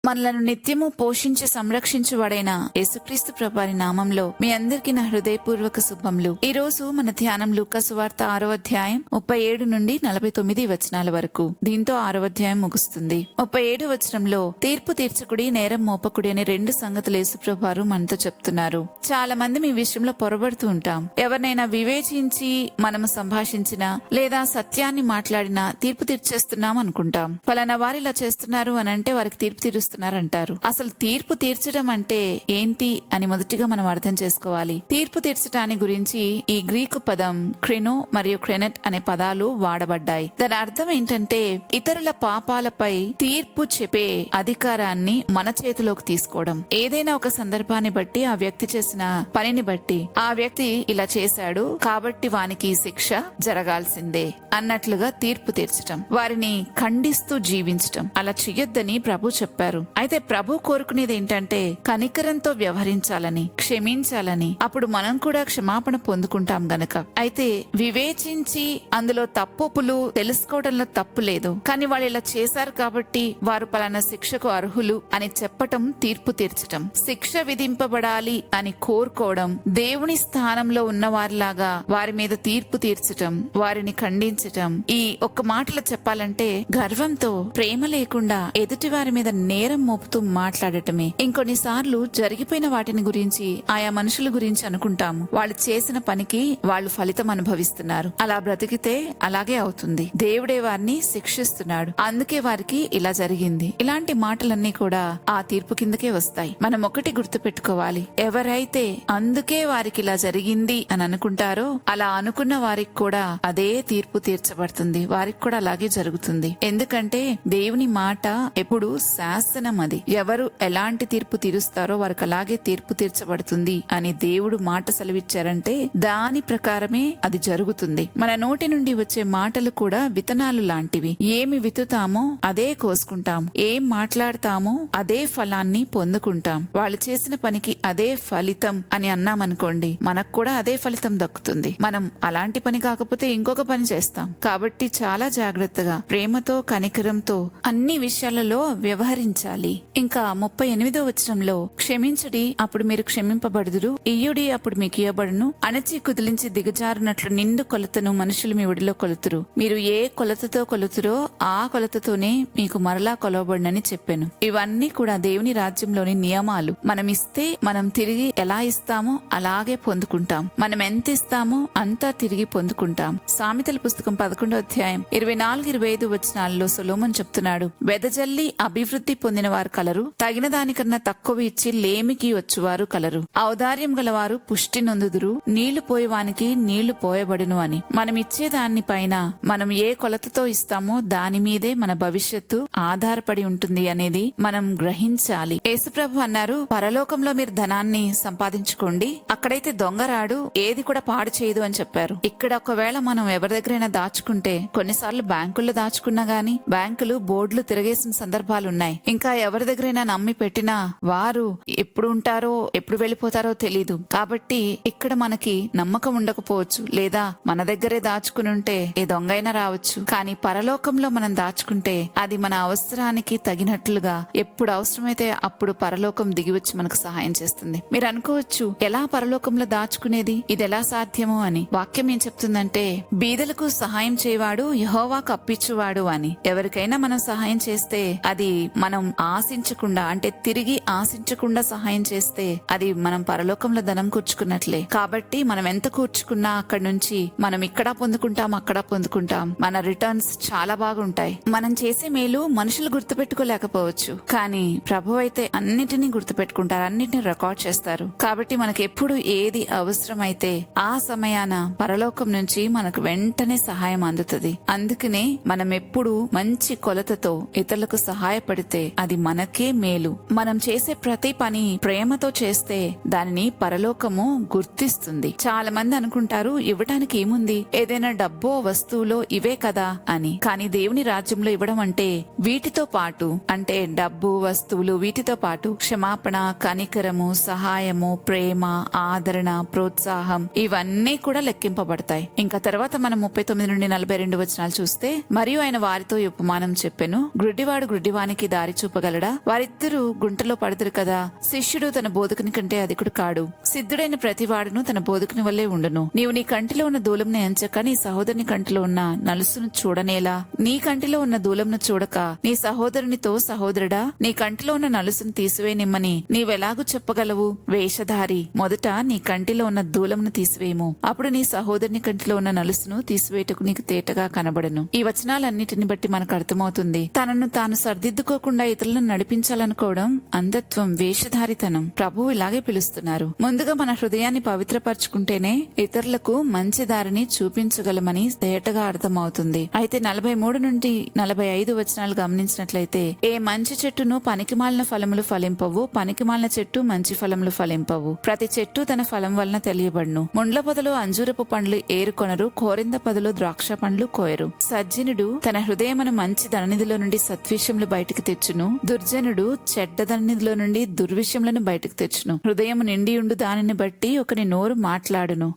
మనలను నిత్యము పోషించి సంరక్షించువాడైన యేసుక్రీస్తు ప్రభువారి నామంలో మీ అందరికీ నా హృదయపూర్వక శుభములు. ఈ రోజు మన ధ్యానం లూకా సువార్త 6వ అధ్యాయం 37 నుండి 49 వచనాల వరకు. దీంతో 6వ అధ్యాయం ముగుస్తుంది. 37 వచనంలో తీర్పు తీర్చకుడి, నేరం మోపకుడి అనే 2 సంగతులు యేసు ప్రభువారు మనతో చెప్తున్నారు. చాలా మంది మీ విషయంలో పొరబడుతూ ఉంటాం. ఎవరినైనా వివేచించి మనము సంభాషించినా లేదా సత్యాన్ని మాట్లాడినా తీర్పు తీర్చేస్తున్నాం అనుకుంటాం. ఫలానా వారు ఇలా చేస్తున్నారు అని అంటే వారికి తీర్పు తీరుస్తున్నారంటారు. అసలు తీర్పు తీర్చడం అంటే ఏంటి అని మొదటిగా మనం అర్థం చేసుకోవాలి. తీర్పు తీర్చడాన్ని గురించి ఈ గ్రీకు పదం క్రెనో మరియు క్రెనెట్ అనే పదాలు వాడబడ్డాయి. దాని అర్థం ఏంటంటే ఇతరుల పాపాలపై తీర్పు చెప్పే అధికారాన్ని మన చేతిలోకి తీసుకోవడం. ఏదైనా ఒక సందర్భాన్ని బట్టి, ఆ వ్యక్తి చేసిన పనిని బట్టి, ఆ వ్యక్తి ఇలా చేశాడు కాబట్టి వానికి శిక్ష జరగాల్సిందే అన్నట్లుగా తీర్పు తీర్చడం, వారిని ఖండిస్తూ జీవించటం. అలా చెయ్యొద్దని ప్రభు చెప్పారు. అయితే ప్రభు కోరుకునేది ఏంటంటే కనికరంతో వ్యవహరించాలని, క్షమించాలని. అప్పుడు మనం కూడా క్షమాపణ పొందుకుంటాం గనక. అయితే వివేచించి అందులో తప్పులు తెలుసుకోవడంలో తప్పు లేదు, కానీ వాళ్ళు ఇలా చేశారు కాబట్టి వారు పలానా శిక్షకు అర్హులు అని చెప్పటం తీర్పు తీర్చటం. శిక్ష విధింపబడాలి అని కోరుకోవడం, దేవుని స్థానంలో ఉన్న వారిలాగా వారి మీద తీర్పు తీర్చటం, వారిని ఖండించటం. ఈ ఒక్క మాటలో చెప్పాలంటే గర్వంతో, ప్రేమ లేకుండా ఎదుటి వారి మీద నేరం మోపుతూ మాట్లాడటమే. ఇంకొన్నిసార్లు జరిగిపోయిన వాటిని గురించి, ఆయా మనుషుల గురించి అనుకుంటాము. వాళ్ళు చేసిన పనికి వాళ్ళు ఫలితం అనుభవిస్తున్నారు. అలా బ్రతికితే అలాగే అవుతుంది. దేవుడే వారిని శిక్షిస్తున్నాడు, అందుకే వారికి ఇలా జరిగింది. ఇలాంటి మాటలన్నీ కూడా ఆ తీర్పు కిందకే వస్తాయి. మనం ఒకటి గుర్తు పెట్టుకోవాలి. ఎవరైతే అందుకే వారికి ఇలా జరిగింది అని అనుకుంటారో, అలా అనుకున్న వారికి కూడా అదే తీర్పు తీర్చబడుతుంది. వారికి కూడా అలాగే జరుగుతుంది. ఎందుకంటే దేవుని మాట ఎప్పుడు శాసనం. అది ఎవరు ఎలాంటి తీర్పు తీరుస్తారో వారికి అలాగే తీర్పు తీర్చబడుతుంది అని దేవుడు మాట సెలవిచ్చారంటే దాని ప్రకారమే అది జరుగుతుంది. మన నోటి నుండి వచ్చే మాటలు కూడా విత్తనాలు లాంటివి. ఏమి విత్తుతామో అదే కోసుకుంటాం, ఏం మాట్లాడతామో అదే ఫలాన్ని పొందుకుంటాం. వాళ్ళు చేసిన పనికి అదే ఫలితం అని అన్నామనుకోండి, మనకు కూడా అదే ఫలితం దక్కుతుంది. మనం అలాంటి పని కాకపోతే ఇంకొక పని చేస్తాం. కాబట్టి చాలా జాగ్రత్తగా, ప్రేమతో, కనికరంతో అన్ని విషయాలలో వ్యవహరించాలి. ఇంకా 38వ వచనంలో క్షమించుడి, అప్పుడు మీరు క్షమింపబడుదురు, ఇయ్యుడి, అప్పుడు మీకు ఇయ్యబడును, అణచి కుదిలించి దిగజారునట్లు నిండు కొలతను మనుషులు మీ ఒడిలో కొలుతురు. మీరు ఏ కొలతతో కొలుతురో ఆ కొలతతోనే మీకు మరలా కొలవబడినని చెప్పాను. ఇవన్నీ కూడా దేవుని రాజ్యంలోని నియమాలు. మనం ఇస్తే మనం తిరిగి ఎలా ఇస్తామో అలాగే పొందుకుంటాం. మనం ఎంత ఇస్తామో అంతా తిరిగి పొందుకుంటాం. సామెతల పుస్తకం 11వ అధ్యాయం 24-25 వచనాల్లో సొలొమోను చెప్తున్నాడు, వెదజల్లి అభివృద్ధి పొందిన వారు కలరు, తగిన దానికన్నా తక్కువ ఇచ్చి లేమికి వచ్చువారు కలరు. ఔదార్యం గలవారు పుష్టి నొందుదురు, నీళ్లు పోయేవానికి నీళ్లు పోయబడును అని. మనం ఇచ్చేదాన్ని పైన మనం ఏ కొలతతో ఇస్తామో దాని మీదే మన భవిష్యత్తు ఆధారపడి ఉంటుంది అనేది మనం గ్రహించాలి. యేసుప్రభు అన్నారు, పరలోకంలో మీరు ధనాన్ని సంపాదించుకోండి, అక్కడైతే దొంగరాడు ఏది కూడా పాడు చేయదు అని చెప్పారు. ఇక్కడ ఒకవేళ మనం ఎవరి దగ్గరైనా దాచుకుంటే, కొన్నిసార్లు బ్యాంకుల్లో దాచుకున్నా గానీ బ్యాంకులు బోర్డులు తిరగేసిన సందర్భాలున్నాయి. ఇంకా ఎవరి దగ్గరైనా నమ్మి పెట్టినా వారు ఎప్పుడు ఉంటారో ఎప్పుడు వెళ్ళిపోతారో తెలీదు. కాబట్టి ఇక్కడ మనకి నమ్మకం ఉండకపోవచ్చు, లేదా మన దగ్గరే దాచుకుని ఉంటే ఏ దొంగైనా రావచ్చు. కానీ పరలోకంలో మనం దాచుకుంటే అది మన అవసరానికి తగినట్లుగా ఎప్పుడు అవసరమైతే అప్పుడు పరలోకం దిగివచ్చి మనకు సహాయం చేస్తుంది. మీరు అనుకోవచ్చు, ఎలా పరలోకంలో దాచుకునేది, ఇది ఎలా సాధ్యము అని. వాక్యం ఏం చెప్తుందంటే, బీదలకు సహాయం చేయవాడు యెహోవాకు అప్పిచ్చువాడు అని. ఎవరికైనా మనం సహాయం చేస్తే అది మనం ఆశించకుండా, అంటే తిరిగి ఆశించకుండా సహాయం చేస్తే అది మనం పరలోకంలో ధనం కూర్చుకున్నట్లే. కాబట్టి మనం ఎంత కూర్చుకున్నా అక్కడి నుంచి మనం ఇక్కడ పొందుకుంటాం, అక్కడ పొందుకుంటాం. మన రిటర్న్స్ చాలా బాగుంటాయి. మనం చేసే మేలు మనుషులు గుర్తుపెట్టుకోలేకపోవచ్చు, కానీ ప్రభు అయితే అన్నిటినీ గుర్తుపెట్టుకుంటారు, అన్నిటినీ రికార్డ్ చేస్తారు. కాబట్టి మనకి ఎప్పుడు ఏది అవసరమైతే ఆ సమయాన పరలోకం నుంచి మనకు వెంటనే సహాయం అందుతుంది. అందుకనే మనం ఎప్పుడు మంచి కొలతతో ఇతరులకు సహాయపడితే అది మనకే మేలు. మనం చేసే ప్రతి పని ప్రేమతో చేస్తే దానిని పరలోకము గుర్తిస్తుంది. చాలా మంది అనుకుంటారు, ఇవ్వటానికి ఏముంది, ఏదైనా డబ్బో వస్తువులో ఇవే కదా అని. కానీ దేవుని రాజ్యంలో ఇవ్వడం అంటే వీటితో పాటు, అంటే డబ్బు, వస్తువులు, వీటితో పాటు క్షమాపణ, కనికరము, సహాయము, ప్రేమ, ఆదరణ, ప్రోత్సాహం ఇవన్నీ కూడా లెక్కింపబడతాయి. ఇంకా తర్వాత మనం 39 నుండి 42 వచనాలు చూస్తే, మరియు ఆయన వారితో ఉపమానం చెప్పెను, గ్రుడ్డివాడు గ్రుడ్డివానికి దారి చూప చెప్పగలడా? వారిద్దరూ గుంటలో పడదురు కదా. శిష్యుడు తన బోధకుని కంటే అధికుడు కాడు. సిద్ధుడైన ప్రతివాడును తన బోధకుని వల్లే ఉండును. నీవు నీ కంటిలో ఉన్న దూలంను ఎంచక నీ సహోదరుని కంటిలో ఉన్న నలుసును చూడనేలా? నీ కంటిలో ఉన్న దూలంను చూడక నీ సహోదరునితో, సహోదరుడా, నీ కంటిలో ఉన్న నలుసును తీసివేయనిమ్మని నీవెలాగూ చెప్పగలవు? వేషధారి, మొదట నీ కంటిలో ఉన్న దూలంను తీసివేయము, అప్పుడు నీ సహోదరుని కంటిలో ఉన్న నలుసును తీసివేయటకు నీకు తేటగా కనబడను. ఈ వచనాలన్నిటిని బట్టి మనకు అర్థమవుతుంది, తనను తాను సర్దిద్దుకోకుండా ఇతరులను నడిపించాలనుకోవడం అంధత్వం, వేషధారితనం. ప్రభువు ఇలాగే పిలుస్తున్నారు. ముందుగా మన హృదయాన్ని పవిత్రపరచుకుంటేనే ఇతరులకు మంచి దారిని చూపించగలమని తేటగా అర్థమవుతుంది. అయితే 43 నుండి 45 వచనాలు గమనించినట్లయితే, ఏ మంచి చెట్టును పనికిమాలిన ఫలములు ఫలింపవు, పనికిమాలిన చెట్టు మంచి ఫలములు ఫలింపవు. ప్రతి చెట్టు తన ఫలం వలన తెలియబడును. ముండ్ల పొదలో అంజూరపు పండ్లు ఏరుకొనరు, కోరింద పొదలో ద్రాక్ష పండ్లు కోయరు. సజ్జనుడు తన హృదయమున మంచి ధననిధిలో నుండి సత్విషయములు బయటికి తెచ్చును, దుర్జనుడు చెడ్డ ధననిధిలో నుండి దుర్విషయములను బయటకు తెచ్చును. హృదయం నిండి ఉండు దానిని బట్టి ఒకని నోరు మాట్లాడును.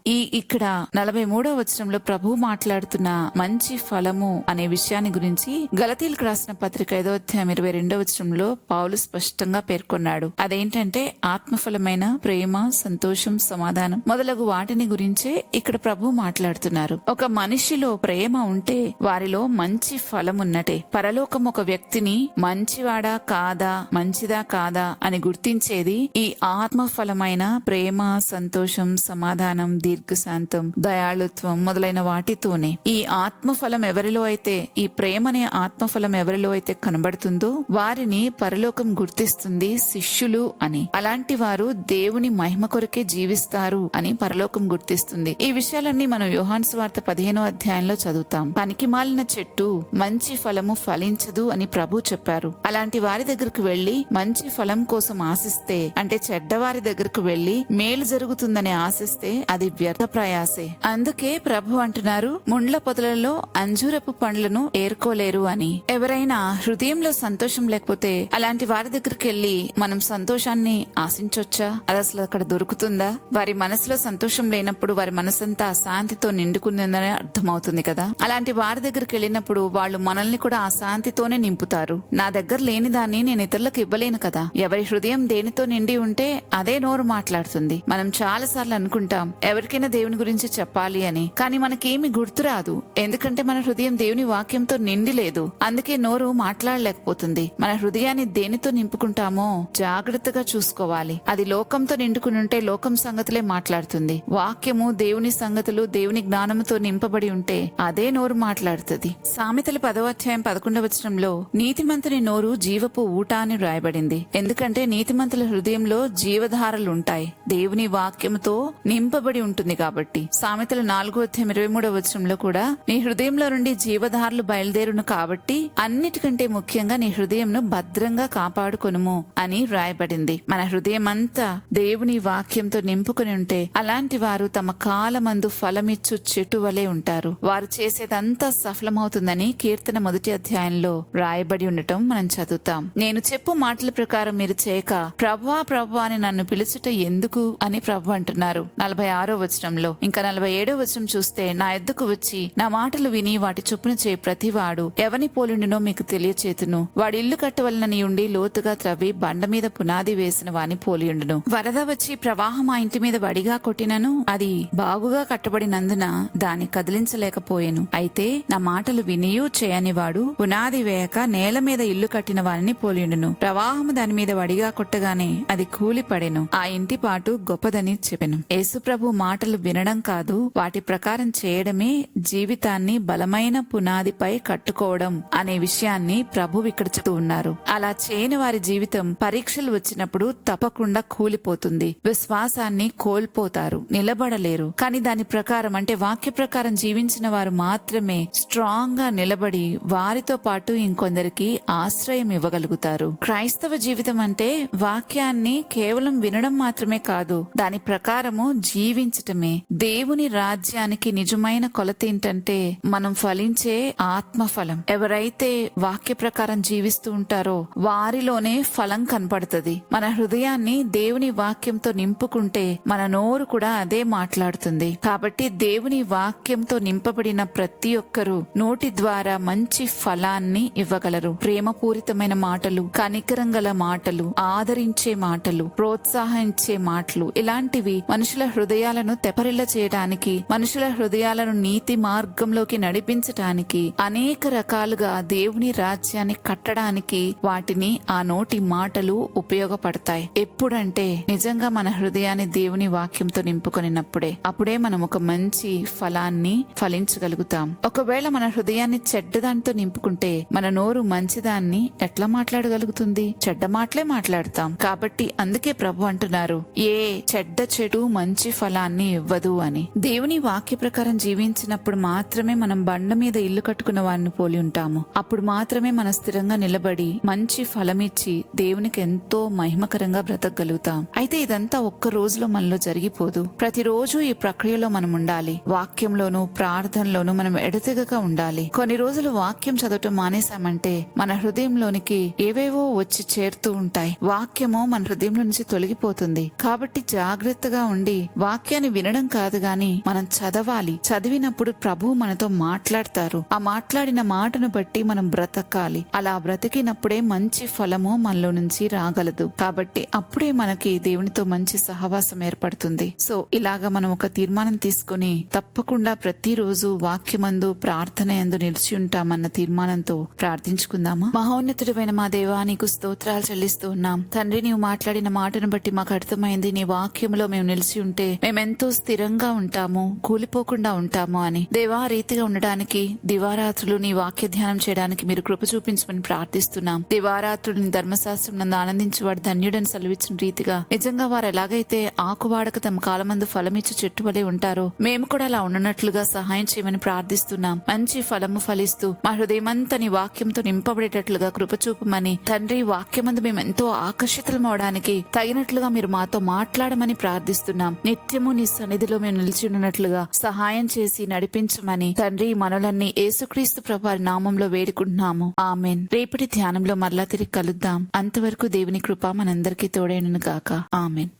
ఇక్కడ 43వ వచనంలో ప్రభువు మాట్లాడుతున్న మంచి ఫలము అనే విషయాన్ని గురించి గలతీయులకు రాసిన పత్రిక 5వ అధ్యాయం 22వ వచనంలో పౌలు స్పష్టంగా పేర్కొన్నాడు. అదేంటంటే ఆత్మఫలమైన ప్రేమ, సంతోషం, సమాధానం మొదలగు వాటిని గురించే ఇక్కడ ప్రభువు మాట్లాడుతున్నారు. ఒక మనిషిలో ప్రేమ ఉంటే వారిలో మంచి ఫలమున్నటే. పరలోకం ఒక వ్యక్తిని మంచివాడా కాదా, మంచిదా కాదా అని గుర్తించేది ఈ ఆత్మఫలమైన ప్రేమ, సంతోషం, సమాధానం, దీర్ఘశాంతం, దయాళుత్వం మొదలైన వాటితోనే. ఈ ఆత్మఫలం ఎవరిలో అయితే, ఈ ప్రేమనే ఆత్మఫలం ఎవరిలో అయితే కనబడుతుందో వారిని పరలోకం గుర్తిస్తుంది శిష్యులు అని. అలాంటి వారు దేవుని మహిమ కొరకే జీవిస్తారు అని పరలోకం గుర్తిస్తుంది. ఈ విషయాలన్నీ మనం యోహాను సువార్త 15వ అధ్యాయంలో చదువుతాం. పనికి మాలిన చెట్టు మంచి ఫలము ఫలించదు అని ప్రభు చెప్పారు. అలాంటి వారి దగ్గరకు వెళ్లి మంచి ఫలం కోసం ఆశిస్తే, అంటే చెడ్డవారి దగ్గరకు వెళ్లి మేలు జరుగుతుందని ఆశిస్తే అది వ్యర్థ ప్రయాసే. అందుకే ప్రభు అంటున్నారు, ముండ్ల పొదలలో అంజూరపు పండ్లను ఏరుకోలేరు అని. ఎవరైనా హృదయంలో సంతోషం లేకపోతే అలాంటి వారి దగ్గరికి వెళ్లి మనం సంతోషాన్ని ఆశించొచ్చా? అది అసలు అక్కడ దొరుకుతుందా? వారి మనసులో సంతోషం లేనప్పుడు వారి మనసంతా అశాంతితో నిండుకున్నదని అర్థమవుతుంది కదా. అలాంటి వారి దగ్గరికి వెళ్ళినప్పుడు వాళ్ళు మనల్ని కూడా ఆ శాంతితోనే నింపుతారు. నా దగ్గర లేని దాన్ని నేను ఇతరులకు ఇవ్వలేను కదా. ఎవరి హృదయం దేనితో నిండి ఉంటే అదే నోరు మాట్లాడుతుంది. మనం చాలా సార్లు అనుకుంటాం ఎవరికైనా దేవుని గురించి చెప్పాలి అని, కానీ మనకేమి గుర్తురాదు. ఎందుకంటే మన హృదయం దేవుని వాక్యంతో నిండి లేదు. అందుకే నోరు మాట్లాడలేకపోతుంది. మన హృదయాన్ని దేనితో నింపుకుంటామో జాగ్రత్తగా చూసుకోవాలి. అది లోకంతో నిండుకుని ఉంటే లోకం సంగతులే మాట్లాడుతుంది. వాక్యము, దేవుని సంగతులు, దేవుని జ్ఞానముతో నింపబడి ఉంటే అదే నోరు మాట్లాడుతుంది. సామెతల 10వ అధ్యాయం 11వ వచనంలో నీతిమంతుని నోరు జీవపు ఊట అని రాయబడింది. ఎందుకంటే నీతిమంతుల హృదయంలో జీవధారలుంటాయి. దేవుని వాక్యముతో నింపబడి ఉంటుంది కాబట్టి. సామెతల 4వ అధ్యాయం 23వ వచనంలో కూడా నీ హృదయంలో నుండి జీవధారలు బయలుదేరును కాబట్టి అన్నిటికంటే ముఖ్యంగా నీ హృదయంను భద్రంగా కాపాడుకొనుము అని రాయబడింది. మన హృదయం అంతా దేవుని వాక్యంతో నింపుకుని ఉంటే అలాంటి వారు తమ కాలమందు ఫలమిచ్చు చెట్టు వలె ఉంటారు. వారు చేసేదంతా సఫలమవుతుందని కీర్తన 1వ అధ్యాయంలో రాయబడి ఉండటం మనం చదువుతాం. నేను చెప్పు మాటల ప్రకారం మీరు చేయక ప్రభువా ప్రభువా అని నన్ను పిలుచుట ఎందుకు అని ప్రభు అంటున్నారు 46వ వచనంలో. ఇంకా 47వ వచనం చూస్తే, నా ఎద్దుకు వచ్చి నా మాటలు విని వాటి చొప్పున చేయ ప్రతివాడు ఎవని పోలుండినో మీకు తెలియచేతును. వాడి ఇల్లు కట్టవలనని ఉండి లోతుగా త్రవ్వి బండ మీద పునాది వేసిన వాని పోలియుండును. వరద వచ్చి ప్రవాహం ఆ ఇంటి మీద వడిగా కొట్టినను అది బాగుగా కట్టబడినందున దాన్ని కదిలించలేకపోయెను. అయితే నా మాటలు వినియూ చేయని వాడు పునాది వేయక నేల మీద ఇల్లు కట్టిన వారిని పోలియుండును. ప్రవాహము దాని మీద వడిగా కొట్టగానే అది కూలిపడెను. ఆ ఇంటి పాటు గొప్పదని చెప్పెను. యేసుప్రభు మాటలు వినడం కాదు, వాటి ప్రకారం చేయడమే జీవితాన్ని బలమైన పునాదిపై కట్టుకోవడం అనే విషయాన్ని ప్రభు ఇక్కడ చెప్తూ ఉన్నారు. అలా చేయని వారి జీవితం పరీక్షలు వచ్చినప్పుడు తప్పకుండా కూలిపోతుంది. విశ్వాసాన్ని కోల్పోతారు, నిలబడలేరు. కానీ దాని ప్రకారం, అంటే వాక్య ప్రకారం జీవించిన వారు మాత్రమే స్ట్రాంగ్ గా నిలబడి వారితో పాటు ఇంకొందరికి ఆశ్రయం ఇవ్వగలుగుతారు. క్రైస్తవ జీవితం అంటే వాక్యాన్ని కేవలం వినడం మాత్రమే కాదు, దాని ప్రకారము జీవించటమే. దేవుని రాజ్యానికి నిజమైన కొలత ఏంటంటే మనం ఫలించే ఆత్మఫలం. ఎవరైతే వాక్య ప్రకారం జీవిస్తూ ఉంటారో వారిలోనే ఫలం కనపడుతుంది. మన హృదయాన్ని దేవుని వాక్యంతో నింపుకుంటే మన నోరు కూడా అదే మాట్లాడుతుంది. కాబట్టి దేవుని వాక్యంతో నింపబడిన ప్రతి ఒక్కరూ నోటి ద్వారా మంచి ఫలాన్ని ఇవ్వగలరు. ప్రేమపూరితమైన ప్రేమపూర్వకమైన మాటలు, కనికరం గల మాటలు, ఆదరించే మాటలు, ప్రోత్సాహించే మాటలు, ఇలాంటివి మనుషుల హృదయాలను తెపరిల్ల చేయడానికి, మనుషుల హృదయాలను నీతి మార్గంలోకి నడిపించటానికి, అనేక రకాలుగా దేవుని రాజ్యాన్ని కట్టడానికి వాటిని ఆ నోటి మాటలు ఉపయోగపడతాయి. ఎప్పుడంటే నిజంగా మన హృదయాన్ని దేవుని వాక్యంతో నింపుకొనినప్పుడే. అప్పుడే మనం ఒక మంచి ఫలాన్ని ఫలించగలుగుతాం. ఒకవేళ మన హృదయాన్ని చెడ్డదానితో నింపుకుంటే మన నోరు మంచిదాన్ని ఎట్లా మాట్లాడగలుగుతుంది? చెడ్డ మాటలే మాట్లాడతాం. కాబట్టి అందుకే ప్రభు అంటున్నారు, ఏ చెడ్డ చెడు మంచి ఫలాన్ని ఇవ్వదు అని. దేవుని వాక్య ప్రకారం జీవించినప్పుడు మాత్రమే మనం బండ మీద ఇల్లు కట్టుకున్న వారిని పోలి ఉంటాము. అప్పుడు మాత్రమే మనం స్థిరంగా నిలబడి మంచి ఫలమిచ్చి దేవునికి ఎంతో మహిమకరంగా బ్రతకగలుగుతాం. అయితే ఇదంతా ఒక్క రోజులో మనలో జరిగిపోదు. ప్రతిరోజు ఈ ప్రక్రియలో మనం ఉండాలి. వాక్యంలోను ప్రార్థనలోను మనం ఎడతెగక ఉండాలి. కొన్ని రోజులు వాక్యం చదవటం మానేశామంటే మన హృదయంలోనికి ఏవేవో వచ్చి చేరుతూ ఉంటాయి. వాక్యము మన హృదయంలో నుంచి తొలగిపోతుంది. కాబట్టి జాగ్రత్తగా ఉండి వాక్యాన్ని వినడం కాదు గాని మనం చదవాలి. చదివినప్పుడు ప్రభు మనతో మాట్లాడతారు. ఆ మాట్లాడిన మాటను బట్టి మనం బ్రతకాలి. అలా బ్రతికినప్పుడే మంచి ఫలము మనలో నుంచి రాగలదు. కాబట్టి అప్పుడే మనకి దేవునితో మంచి సహవాసం ఏర్పడుతుంది. సో ఇలాగా మనం ఒక తీర్మానం తీసుకుని తప్పకుండా ప్రతిరోజు వాక్యమందు ప్రార్థన యందు నిలిచి ఉంటామన్న తీర్మానంతో ప్రార్థించుకుందామా? మహోన్నతుడైన మా దేవా, నీకు స్తోత్రాలు చెల్లిస్తూ ఉన్నాం. తండ్రి, నీవు మాట్లాడిన మాటను బట్టి మాకు అర్థమైంది, నీ వాక్యంలో మేము నిలిచి ఉంటే మేమెంతో స్థిరంగా ఉంటాము, కూలిపోకుండా ఉంటాము అని. దేవా, రీతిగా ఉండడానికి దివారాత్రులు నీ వాక్య ధ్యానం చేయడానికి మీరు కృప చూపించమని ప్రార్థిస్తున్నాం. దివారాత్రులు నీ ధర్మశాస్త్రం నందు ఆనందించేవాడు ధన్యుడని సెలవిచ్చిన రీతిగా నిజంగా వారు ఎలాగైతే ఆకువాడక తమ కాలమందు ఫలమిచ్చు చెట్టు వలె ఉంటారో మేము కూడా అలా ఉండనట్లుగా సహాయం చేయమని ప్రార్థిస్తున్నాం. మంచి ఫలము ఫలిస్తూ మా హృదయమంతా నీ వాక్యంతో నింపబడేటట్లుగా కృప చూపమని తండ్రి, వాక్యమందు మేము ఎంతో ఆకర్షితులమవడానికి తగినట్లుగా మీరు మాతో మాట్లాడమని ప్రార్థిస్తున్నాం. నిత్యము నీ సన్నిధిలో మేము నిలిచి ఉన్నట్లుగా సహాయం చేసి నడిపించమని తండ్రి మనలన్నీ యేసుక్రీస్తు ప్రభువారి నామంలో వేడుకుంటున్నాము. ఆమెన్. రేపటి ధ్యానంలో మరలా తిరిగి కలుద్దాం. అంతవరకు దేవుని కృప మనందరికీ తోడైనను గాక. ఆమెన్.